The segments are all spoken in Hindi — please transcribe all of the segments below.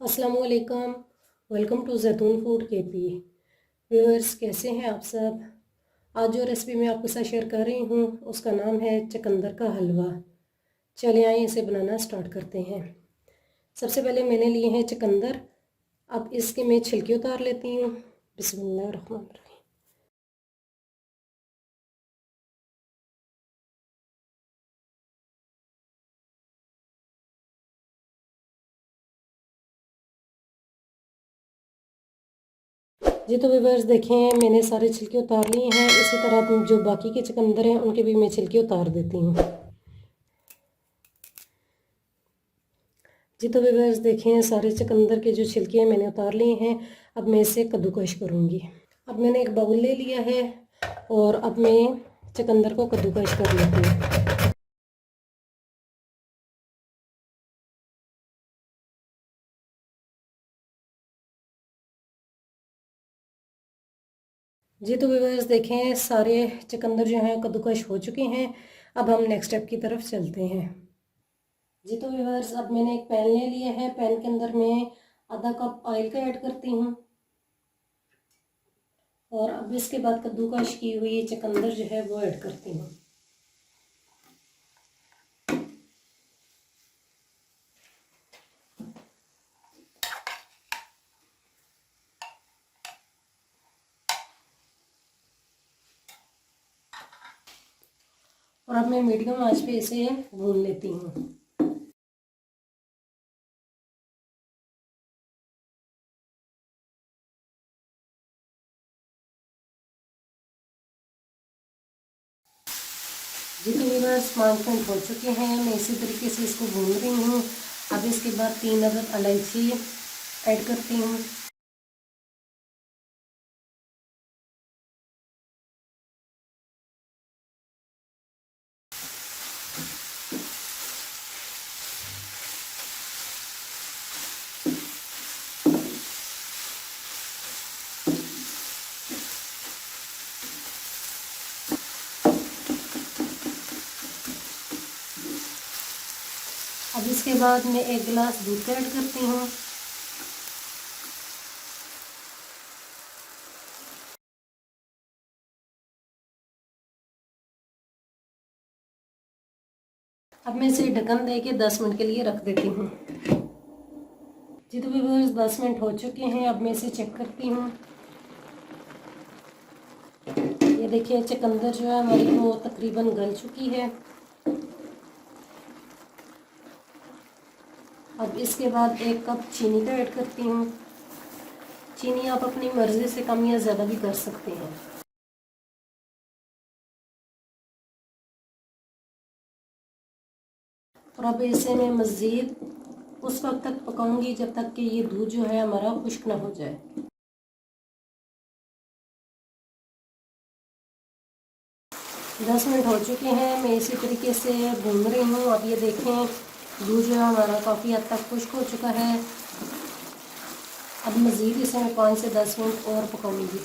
अस्सलाम वालेकुम। वेलकम टू जैतून फूड केपी। व्यूअर्स, कैसे हैं आप सब। आज जो रेसिपी मैं आपके साथ शेयर कर रही हूँ उसका नाम है चुकंदर का हलवा। चलिए आइए इसे बनाना स्टार्ट करते हैं। सबसे पहले मैंने लिए हैं चुकंदर। अब इसके मैं छिलके उतार लेती हूँ। बिस्मिल्लाहिर्रहमानिर्रहीम। जी तो व्यूअर्स देखें, मैंने सारे छिलके उतार लिए हैं। इसी तरह जो बाकी के चुकंदर हैं उनके भी मैं छिलके उतार देती हूँ। जी तो व्यूअर्स देखें, सारे चुकंदर के जो छिलके हैं मैंने उतार लिए हैं। अब मैं इसे कद्दूकश करूँगी। अब मैंने एक बाउल ले लिया है और अब मैं चुकंदर को कद्दूकश कर लेती हूँ। जी तो व्यूअर्स देखें, सारे चुकंदर जो हैं कद्दूकश हो चुके हैं। अब हम नेक्स्ट स्टेप की तरफ चलते हैं। जी तो व्यूअर्स, अब मैंने एक पैन ले लिया है। पैन के अंदर मैं आधा कप ऑयल का ऐड करती हूँ और अब इसके बाद कद्दूकश की हुई चुकंदर जो है वो ऐड करती हूँ। और अब मैं मीडियम आंच पे इसे भून लेती हूँ। जी तो व्यूअर्स 5 मिनट हो चुके हैं। मैं इसी तरीके से इसको भून रही हूँ। अब इसके बाद 3 अदद इलायची ऐड करती हूँ। अब इसके बाद मैं 1 गिलास दूध का ऐड करती हूँ। अब मैं इसे ढक्कन दे के 10 मिनट के लिए रख देती हूँ। जी तो व्यूअर्स 10 मिनट हो चुके हैं। अब मैं इसे चेक करती हूँ। ये देखिए, चुकंदर जो है हमारी वो तकरीबन गल चुकी है। अब इसके बाद 1 कप चीनी का ऐड करती हूँ। चीनी आप अपनी मर्ज़ी से कम या ज़्यादा भी कर सकते हैं। और अब इसे मैं मज़ीद उस वक्त तक पकाऊंगी जब तक कि ये दूध जो है हमारा खुश्क ना हो जाए। 10 मिनट हो चुके हैं। मैं इसी तरीके से भून रही हूँ। अब ये देखें, दूध जो है हमारा काफ़ी हद तक खुश्क हो चुका है। अब मज़ीद इसे मैं 5 से 10 मिनट और पकाऊंगी।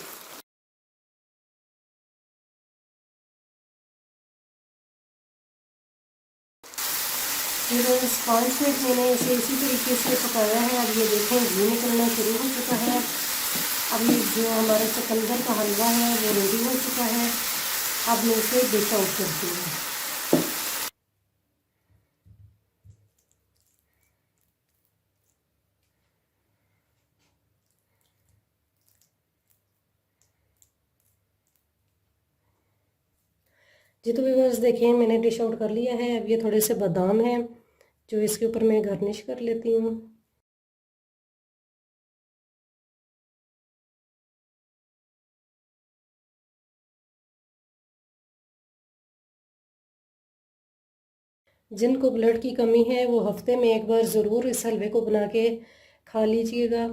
फिर 5 मिनट मैंने इसे इसी तरीके से पकाया है। अब ये देखें, घी निकलना शुरू हो चुका है। अब ये जो हमारा चुकंदर का हलवा है वो रेडी हो चुका है। अब मैं इसे डिश आउट करती हूँ। जी तो व्यूअर्स देखिए, मैंने डिश आउट कर लिया है। अब ये थोड़े से बादाम हैं जो इसके ऊपर मैं गार्निश कर लेती हूँ। जिनको ब्लड की कमी है वो हफ्ते में एक बार ज़रूर इस हलवे को बना के खा लीजिएगा।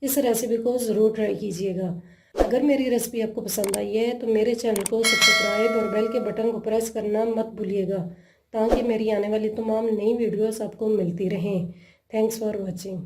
इस रेसिपी को ज़रूर ट्राई कीजिएगा। अगर मेरी रेसिपी आपको पसंद आई है तो मेरे चैनल को सब्सक्राइब और बेल के बटन को प्रेस करना मत भूलिएगा, ताकि मेरी आने वाली तमाम नई वीडियोस आपको मिलती रहें। Thanks for watching.